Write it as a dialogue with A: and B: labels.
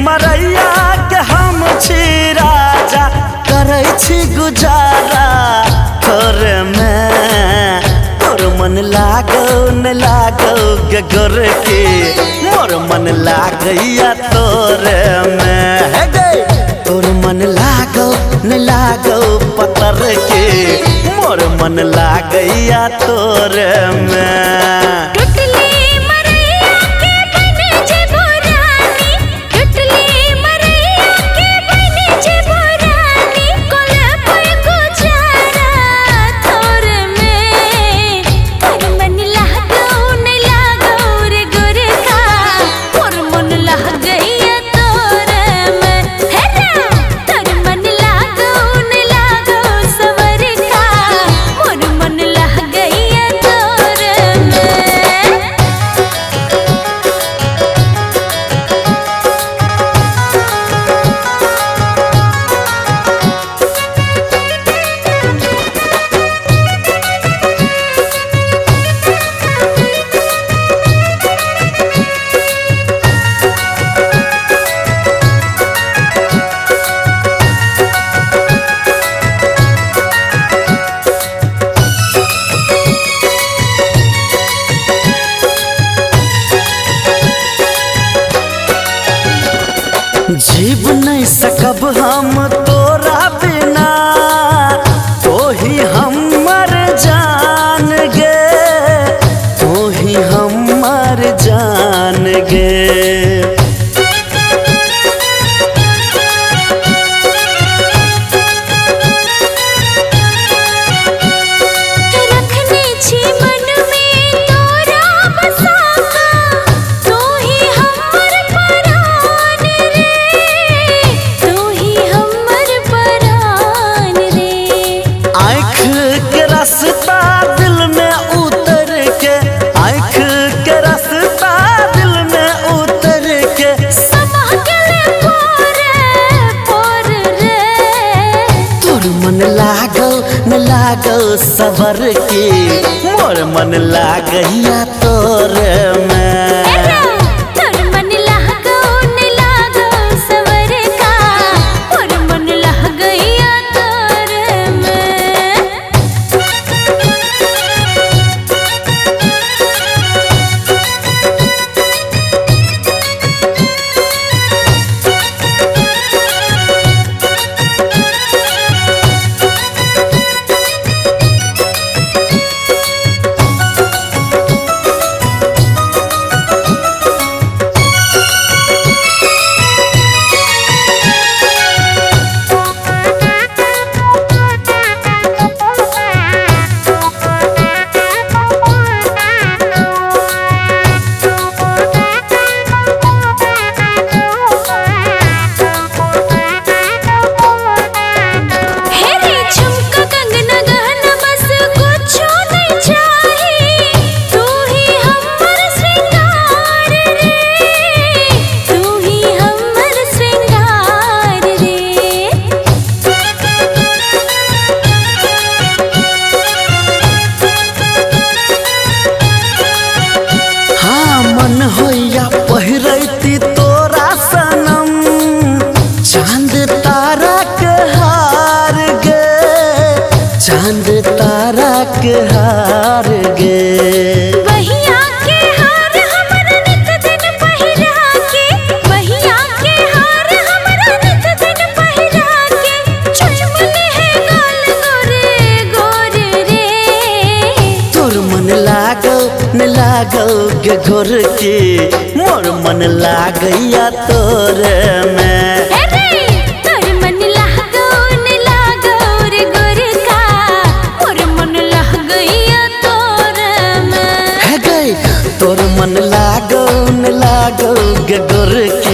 A: मरैया के हम छी राजा, करै छी गुजारा तोरे में। तोर मन लागो न लागो गे गोर के, मोर मन लागैया तोरे में। हे गे तोर मन लागो न लागो पतर के, मोर मन लागैया तोरे में। जीव नहीं सकब हम तोरा बिना, तो ही हमर जान गे, तो ही हमर जान गे। न लागो सबर के, मोर मन लागैया तोरे में। पहिरती तोरा सनम चांद तारा के हार गे, चांद तारा के हार गे।
B: बहिया के हार हमरा नित दिन पहिरा के, बहिया के हार हमरा नित दिन पहिरा के, चुमने है गाल गोरे गोरे रे।
A: तोर मन लागो न लागो गे गोर के, मोर मन लागैया तोरे में।
B: तोर मन लागो न लागो रे गोर का, मोर मन लागैया तोरे में।
A: हे गे तोर मन लागो न लागो गे गोर के,